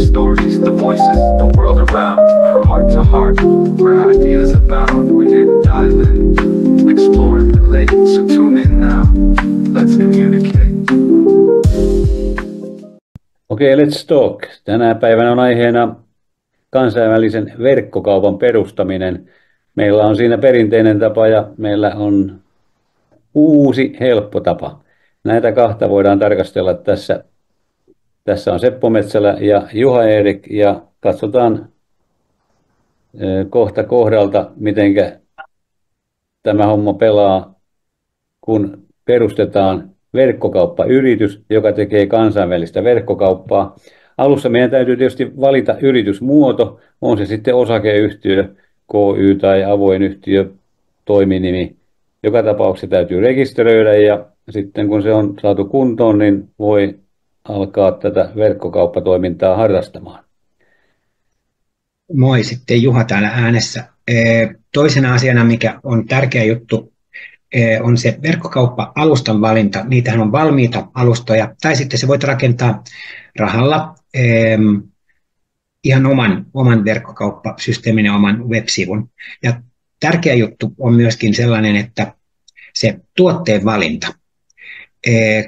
stories, the voices, the world around. From heart to heart, where ideas abound. We're here to dive in, explore and relate. So tune in now, let's communicate. Okei, let's talk. Tänä päivänä on aiheena kansainvälisen verkkokaupan perustaminen. Meillä on siinä perinteinen tapa ja meillä on uusi helppo tapa. Näitä kahta voidaan tarkastella tässä. Tässä on Seppo Metsälä ja Juha-Erik ja katsotaan kohta kohdalta, miten tämä homma pelaa, kun perustetaan verkkokauppayritys, joka tekee kansainvälistä verkkokauppaa. Alussa meidän täytyy tietysti valita yritysmuoto, on se sitten osakeyhtiö, KY tai avoin yhtiö, toiminimi. Joka tapauksessa täytyy rekisteröidä ja sitten kun se on saatu kuntoon, niin voi alkaa tätä verkkokauppatoimintaa harrastamaan. Moi, sitten Juha täällä äänessä. Toisena asiana, mikä on tärkeä juttu, on se verkkokauppa-alustan valinta. Niitähän on valmiita alustoja, tai sitten se voit rakentaa rahalla ihan oman verkkokauppasysteemin ja oman web-sivun. Ja tärkeä juttu on myöskin sellainen, että se tuotteen valinta,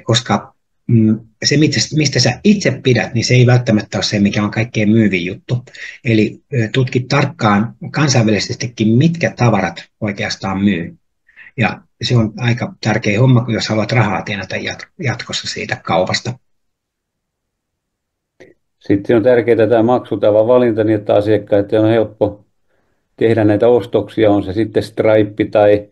koska se, mistä sä itse pidät, niin se ei välttämättä ole se, mikä on kaikkein myyvin juttu. Eli tutkit tarkkaan kansainvälisestikin, mitkä tavarat oikeastaan myy. Ja se on aika tärkeä homma, jos haluat rahaa tienata jatkossa siitä kaupasta. Sitten on tärkeää tämä maksutavan valinta, niin että asiakkaiden on helppo tehdä näitä ostoksia, on se sitten Stripe tai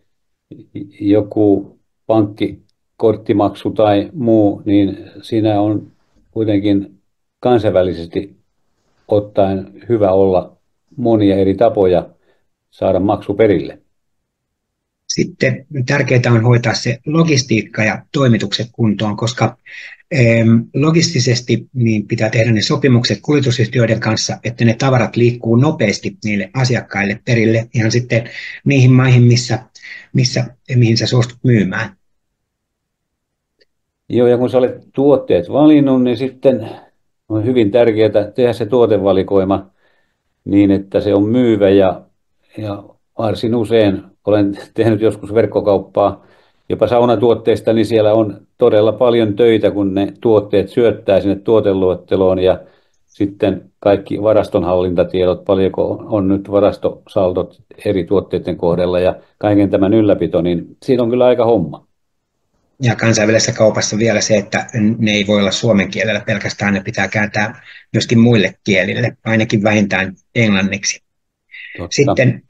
joku pankkikorttimaksu tai muu, niin siinä on kuitenkin kansainvälisesti ottaen hyvä olla monia eri tapoja saada maksu perille. Sitten tärkeää on hoitaa se logistiikka ja toimitukset kuntoon, koska logistisesti niin pitää tehdä ne sopimukset kuljetusyhtiöiden kanssa, että ne tavarat liikkuu nopeasti niille asiakkaille perille ihan sitten niihin maihin, mihin sä suostut myymään. Joo, ja kun sä olet tuotteet valinnut, niin sitten on hyvin tärkeää tehdä se tuotevalikoima niin, että se on myyvä ja varsin usein olen tehnyt joskus verkkokauppaa jopa saunatuotteista, niin siellä on todella paljon töitä, kun ne tuotteet syöttää sinne tuoteluetteloon ja sitten kaikki varastonhallintatiedot, paljonko on nyt varastosaldot eri tuotteiden kohdalla ja kaiken tämän ylläpito, niin siinä on kyllä aika homma. Ja kansainvälisessä kaupassa vielä se, että ne ei voi olla suomen kielellä pelkästään, ne pitää kääntää myöskin muille kielille, ainakin vähintään englanniksi. Totta. Sitten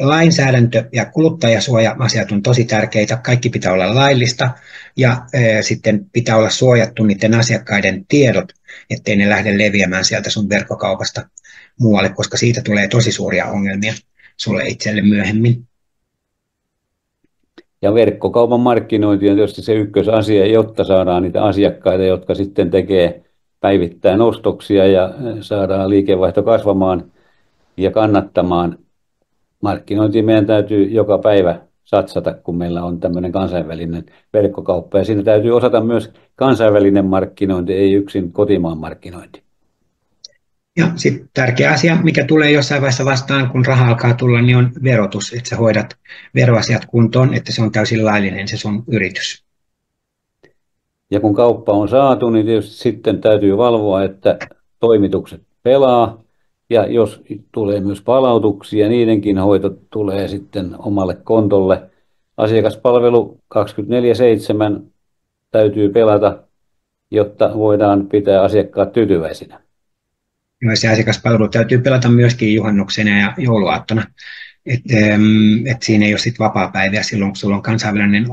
lainsäädäntö ja kuluttajasuoja-asiat on tosi tärkeitä. Kaikki pitää olla laillista ja sitten pitää olla suojattu niiden asiakkaiden tiedot, ettei ne lähde leviämään sieltä sun verkkokaupasta muualle, koska siitä tulee tosi suuria ongelmia sulle itselle myöhemmin. Ja verkkokaupan markkinointi on tietysti se ykkösasia, jotta saadaan niitä asiakkaita, jotka sitten tekee päivittäin ostoksia ja saadaan liikevaihto kasvamaan ja kannattamaan. Markkinointiin meidän täytyy joka päivä satsata, kun meillä on tämmöinen kansainvälinen verkkokauppa. Ja siinä täytyy osata myös kansainvälinen markkinointi, ei yksin kotimaan markkinointi. Ja sitten tärkeä asia, mikä tulee jossain vaiheessa vastaan, kun raha alkaa tulla, niin on verotus. Että sä hoidat veroasiat kuntoon, että se on täysin laillinen se sun yritys. Ja kun kauppa on saatu, niin tietysti sitten täytyy valvoa, että toimitukset pelaa. Ja jos tulee myös palautuksia, niidenkin hoito tulee sitten omalle kontolle. Asiakaspalvelu 24/7 täytyy pelata, jotta voidaan pitää asiakkaat tyytyväisinä. Se asiakaspalvelu täytyy pelata myöskin juhannuksena ja jouluaattona. Et siinä ei ole sit vapaapäiviä silloin, kun sulla on kansainvälinen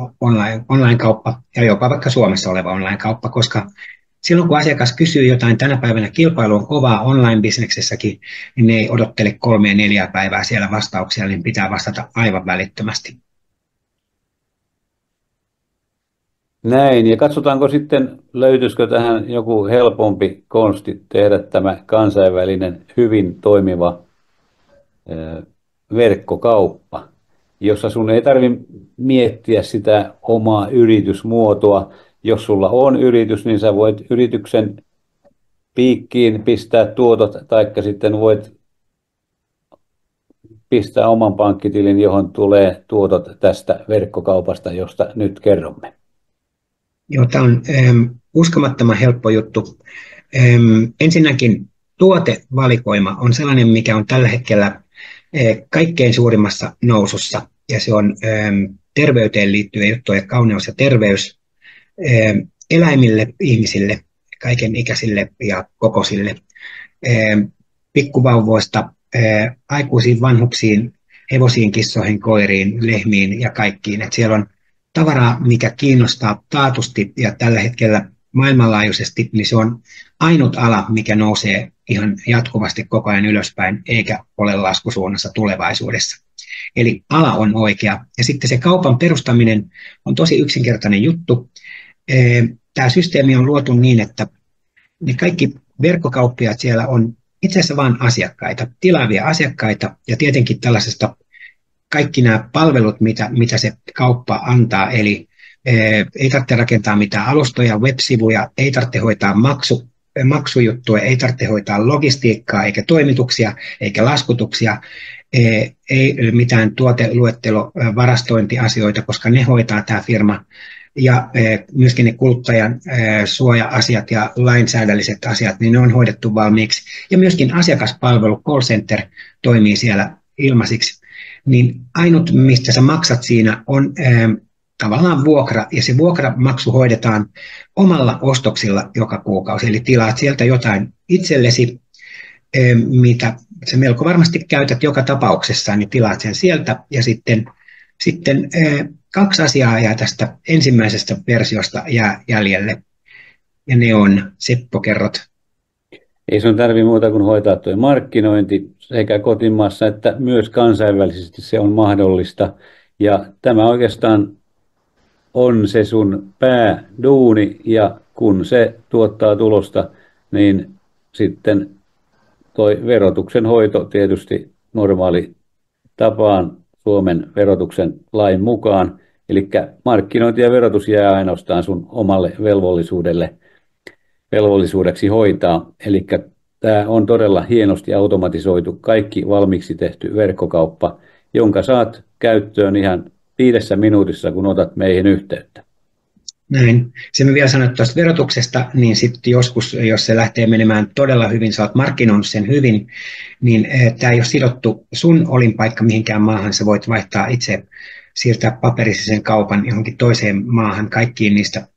online-kauppa ja jopa vaikka Suomessa oleva online-kauppa, koska silloin kun asiakas kysyy jotain, tänä päivänä kilpailu on kovaa online-bisneksessäkin, niin ne ei odottele 3-4 päivää siellä vastauksia, niin pitää vastata aivan välittömästi. Näin, ja katsotaanko sitten, löytyisikö tähän joku helpompi konsti tehdä tämä kansainvälinen hyvin toimiva verkkokauppa, jossa sun ei tarvitse miettiä sitä omaa yritysmuotoa. Jos sulla on yritys, niin sä voit yrityksen piikkiin pistää tuotot, taikka sitten voit pistää oman pankkitilin, johon tulee tuotot tästä verkkokaupasta, josta nyt kerromme. Joo, tämä on uskomattoman helppo juttu. Ensinnäkin tuotevalikoima on sellainen, mikä on tällä hetkellä kaikkein suurimmassa nousussa, ja se on terveyteen liittyviä juttuja, kauneus ja terveys eläimille, ihmisille, kaiken ikäisille ja kokoisille, pikkuvauvoista aikuisiin, vanhuksiin, hevosiin, kissoihin, koiriin, lehmiin ja kaikkiin. Et siellä on tavaraa, mikä kiinnostaa taatusti, ja tällä hetkellä maailmanlaajuisesti niin se on ainut ala, mikä nousee ihan jatkuvasti koko ajan ylöspäin, eikä ole laskusuunnassa tulevaisuudessa. Eli ala on oikea. Ja sitten se kaupan perustaminen on tosi yksinkertainen juttu. Tämä systeemi on luotu niin, että ne kaikki verkkokauppiaat siellä on itse asiassa vain asiakkaita, tilaavia asiakkaita, ja tietenkin tällaisesta kaikki nämä palvelut, mitä se kauppa antaa, eli ei tarvitse rakentaa mitään alustoja, web-sivuja, ei tarvitse hoitaa maksujuttuja, ei tarvitse hoitaa logistiikkaa, eikä toimituksia, eikä laskutuksia, ei mitään tuoteluettelo, varastointiasioita, koska ne hoitaa tämä firma, ja myöskin ne kuluttajan suoja-asiat ja lainsäädälliset asiat, niin ne on hoidettu valmiiksi, ja myöskin asiakaspalvelu, call center toimii siellä ilmaisiksi, niin ainut, mistä sä maksat siinä, on tavallaan vuokra, ja se vuokramaksu hoidetaan omalla ostoksilla joka kuukausi, eli tilaat sieltä jotain itsellesi, mitä sä melko varmasti käytät joka tapauksessa, niin tilaat sen sieltä, ja sitten 2 asiaa jää tästä ensimmäisestä versiosta jää jäljelle, ja ne on, Seppo, kerrot. Ei sun tarvitse muuta kuin hoitaa tuo markkinointi sekä kotimaassa että myös kansainvälisesti se on mahdollista. Ja tämä oikeastaan on se sun pääduuni, ja kun se tuottaa tulosta, niin sitten toi verotuksen hoito tietysti normaali tapaan Suomen verotuksen lain mukaan. Eli markkinointi ja verotus jää ainoastaan sun omalle velvollisuudeksi hoitaa. Eli tämä on todella hienosti automatisoitu, kaikki valmiiksi tehty verkkokauppa, jonka saat käyttöön ihan 5 minuutissa, kun otat meihin yhteyttä. Näin. Se me vielä sanoin tuosta verotuksesta, niin sitten joskus, jos se lähtee menemään todella hyvin, sä oot markkinoinut sen hyvin, niin tämä ei ole sidottu sun olinpaikka mihinkään maahan, sä voit vaihtaa itse, siirtää paperisen kaupan johonkin toiseen maahan, kaikkiin niistä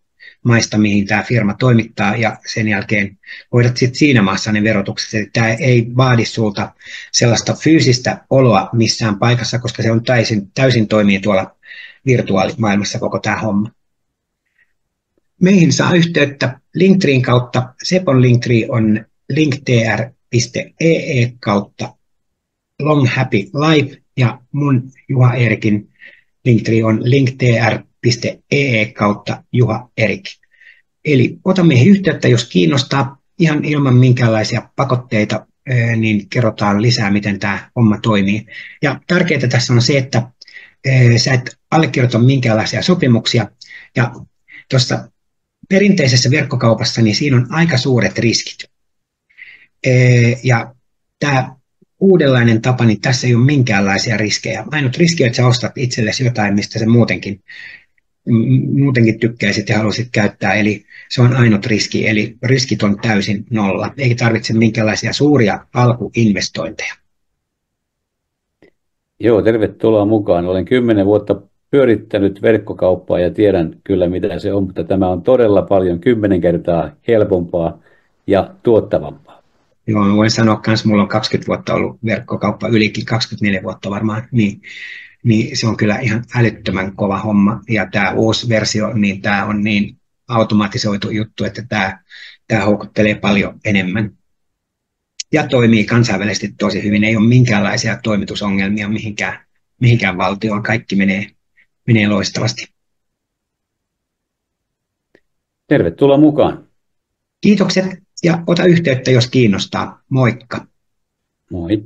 maista, mihin tämä firma toimittaa, ja sen jälkeen hoidat sitten siinä maassa ne verotukset. Eli tämä ei vaadi sulta sellaista fyysistä oloa missään paikassa, koska se on täysin toimii tuolla virtuaalimaailmassa koko tämä homma. Meihin saa yhteyttä Linktreen kautta. Sepon Linktree on linktr.ee kautta Long Happy Life, ja mun Juha Eerikin Linktree on linktr.ee kautta Juha Erik. Eli ota meihin yhteyttä, jos kiinnostaa, ihan ilman minkäänlaisia pakotteita, niin kerrotaan lisää, miten tämä homma toimii. Ja tärkeää tässä on se, että sä et allekirjoita minkäänlaisia sopimuksia, ja tuossa perinteisessä verkkokaupassa, niin siinä on aika suuret riskit. Ja tämä uudenlainen tapa, niin tässä ei ole minkäänlaisia riskejä. Ainut riski on, että sä ostat itsellesi jotain, mistä sä muutenkin tykkäisit ja haluaisit käyttää. Eli se on ainut riski, eli riskit on täysin nolla. Ei tarvitse minkäänlaisia suuria alkuinvestointeja. Joo, tervetuloa mukaan. Olen 10 vuotta pyörittänyt verkkokauppaa ja tiedän kyllä mitä se on, mutta tämä on todella paljon 10 kertaa helpompaa ja tuottavampaa. Joo, voin sanoa myös, mulla on 20 vuotta ollut verkkokauppa, ylikin 24 vuotta varmaan, niin se on kyllä ihan älyttömän kova homma. Ja tämä uusi versio, niin tämä on niin automatisoitu juttu, että tämä houkuttelee paljon enemmän. Ja toimii kansainvälisesti tosi hyvin, ei ole minkäänlaisia toimitusongelmia mihinkään valtioon, kaikki menee loistavasti. Tervetuloa mukaan. Kiitokset ja ota yhteyttä, jos kiinnostaa. Moikka. Moi.